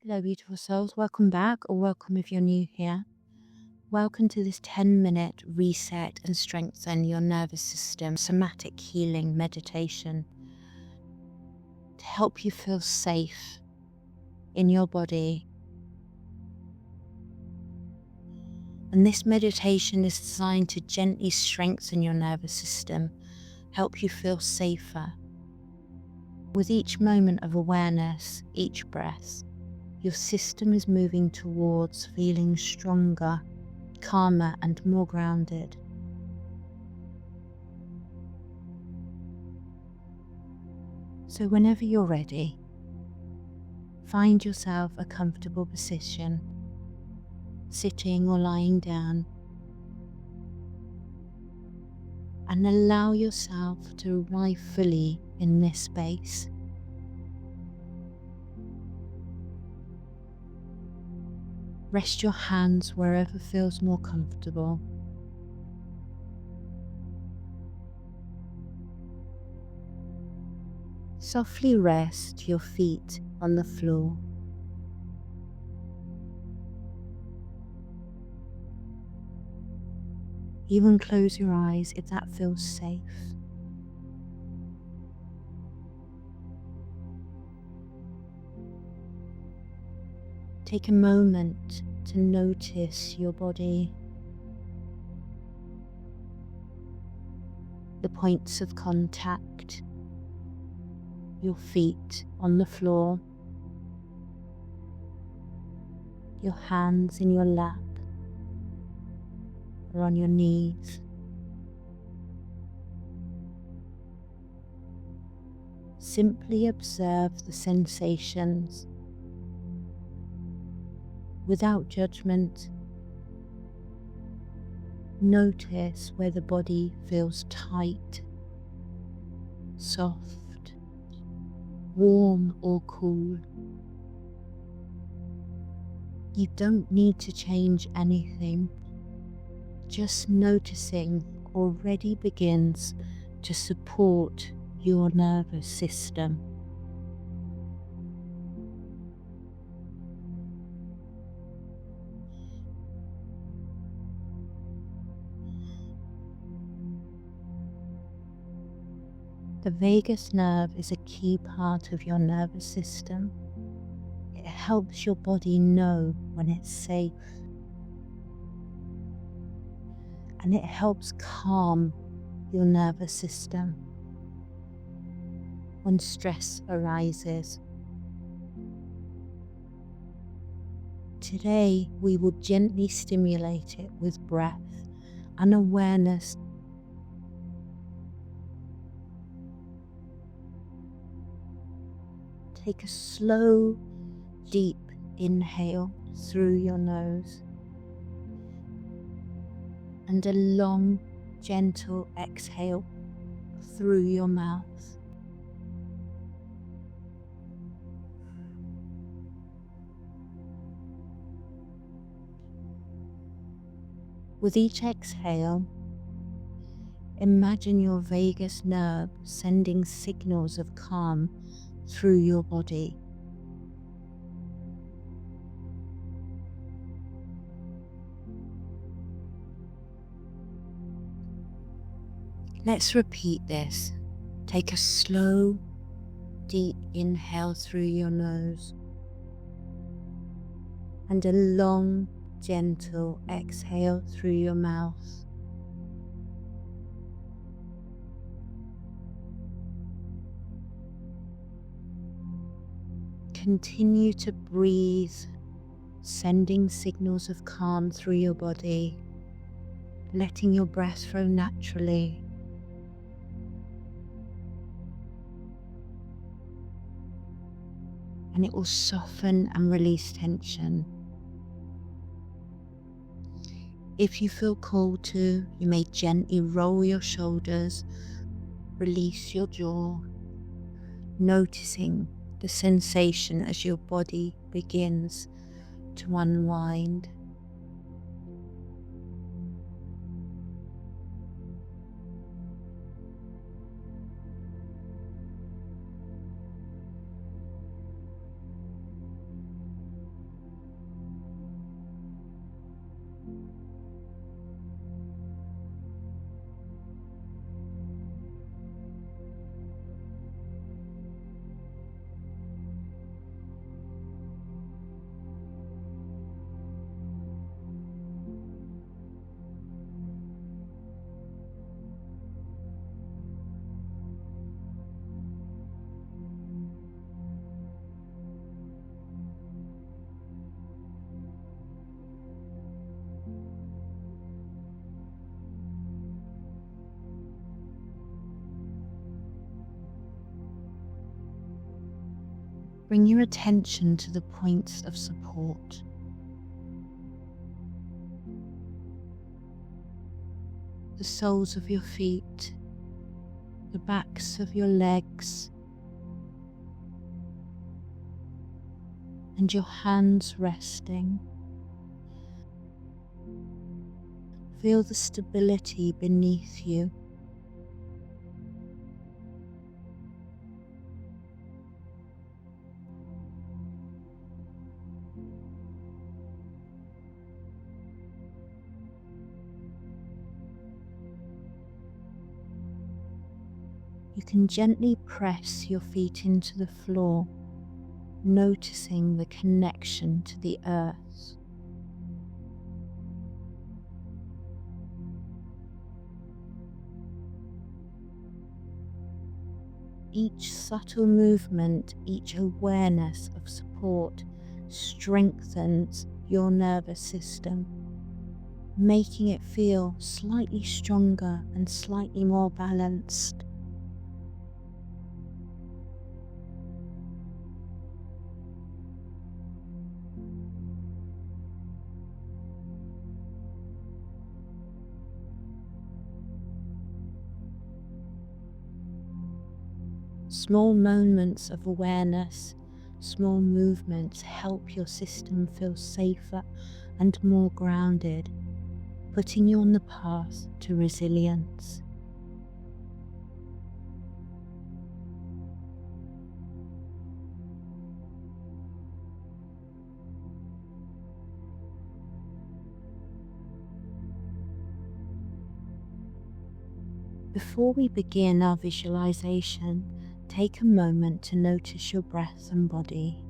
Hello, beautiful souls. Welcome back, or welcome if you're new here. Welcome to this 10-minute reset and strengthen your nervous system somatic healing meditation to help you feel safe in your body. And this meditation is designed to gently strengthen your nervous system, help you feel safer. With each moment of awareness, each breath, your system is moving towards feeling stronger, calmer, and more grounded. So whenever you're ready, find yourself a comfortable position, sitting or lying down, and allow yourself to arrive fully in this space. Rest your hands wherever feels more comfortable. Softly rest your feet on the floor. Even close your eyes if that feels safe. Take a moment to notice your body, the points of contact, your feet on the floor, your hands in your lap or on your knees. Simply observe the sensations without judgment. Notice where the body feels tight, soft, warm or cool. You don't need to change anything. Just noticing already begins to support your nervous system. The vagus nerve is a key part of your nervous system. It helps your body know when it's safe, and it helps calm your nervous system when stress arises. Today, we will gently stimulate it with breath and awareness. Take a slow, deep inhale through your nose and a long, gentle exhale through your mouth. With each exhale, imagine your vagus nerve sending signals of calm through your body. Let's repeat this. Take a slow, deep inhale through your nose and a long, gentle exhale through your mouth. Continue to breathe, sending signals of calm through your body, letting your breath flow naturally. And it will soften and release tension. If you feel called to, you may gently roll your shoulders, release your jaw, noticing the sensation as your body begins to unwind. Bring your attention to the points of support. The soles of your feet, the backs of your legs, and your hands resting. Feel the stability beneath you. You can gently press your feet into the floor, noticing the connection to the earth. Each subtle movement, each awareness of support strengthens your nervous system, making it feel slightly stronger and slightly more balanced. Small moments of awareness, small movements help your system feel safer and more grounded, putting you on the path to resilience. Before we begin our visualization, take a moment to notice your breath and body.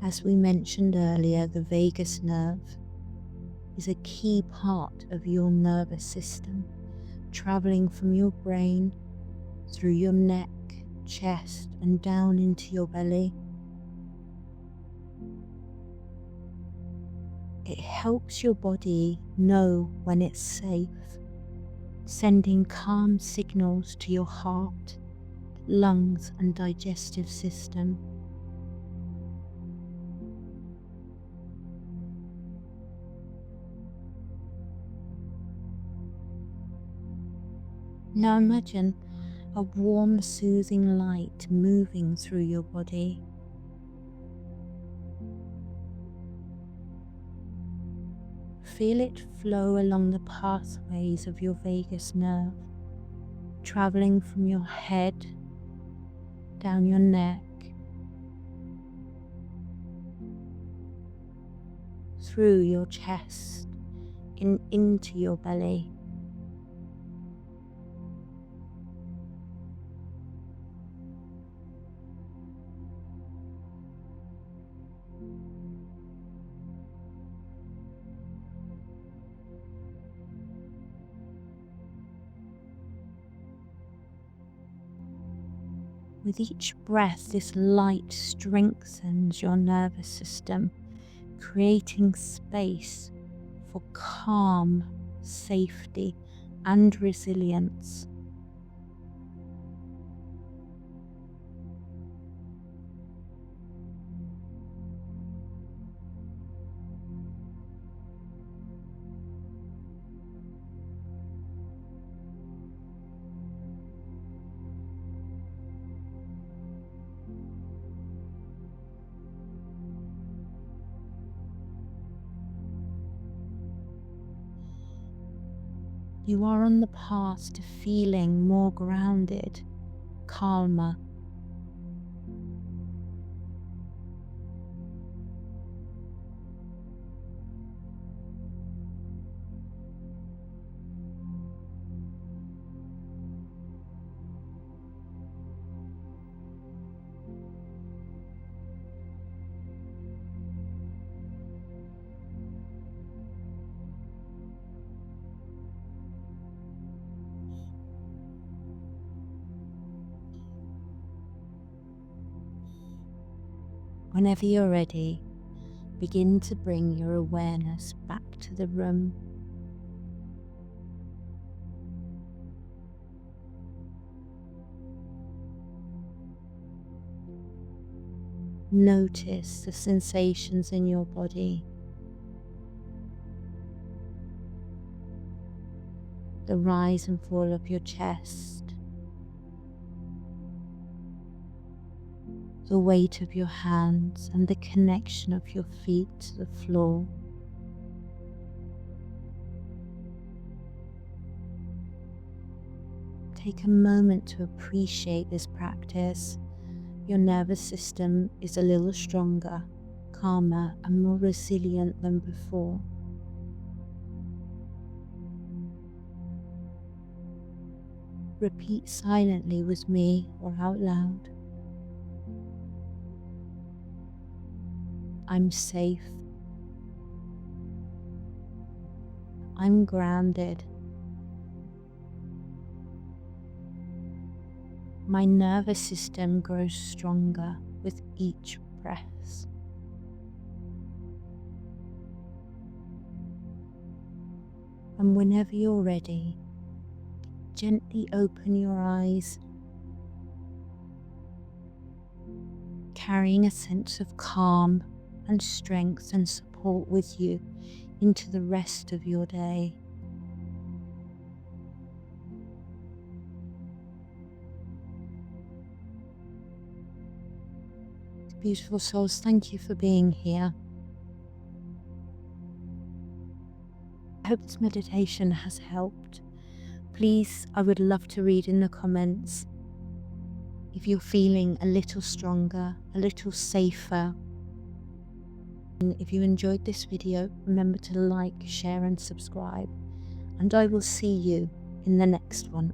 As we mentioned earlier, the vagus nerve is a key part of your nervous system, traveling from your brain through your neck, chest, and down into your belly. It helps your body know when it's safe, sending calm signals to your heart, lungs, and digestive system. Now imagine a warm, soothing light moving through your body. Feel it flow along the pathways of your vagus nerve, traveling from your head, down your neck, through your chest, into your belly. With each breath, this light strengthens your nervous system, creating space for calm, safety, and resilience. You are on the path to feeling more grounded, calmer. Whenever you're ready, begin to bring your awareness back to the room. Notice the sensations in your body, the rise and fall of your chest, the weight of your hands and the connection of your feet to the floor. Take a moment to appreciate this practice. Your nervous system is a little stronger, calmer, and more resilient than before. Repeat silently with me or out loud. I'm safe. I'm grounded. My nervous system grows stronger with each breath. And whenever you're ready, gently open your eyes, carrying a sense of calm and strength and support with you into the rest of your day. Beautiful souls, thank you for being here. I hope this meditation has helped. Please, I would love to read in the comments if you're feeling a little stronger, a little safer. And if you enjoyed this video, remember to like, share and subscribe. And I will see you in the next one.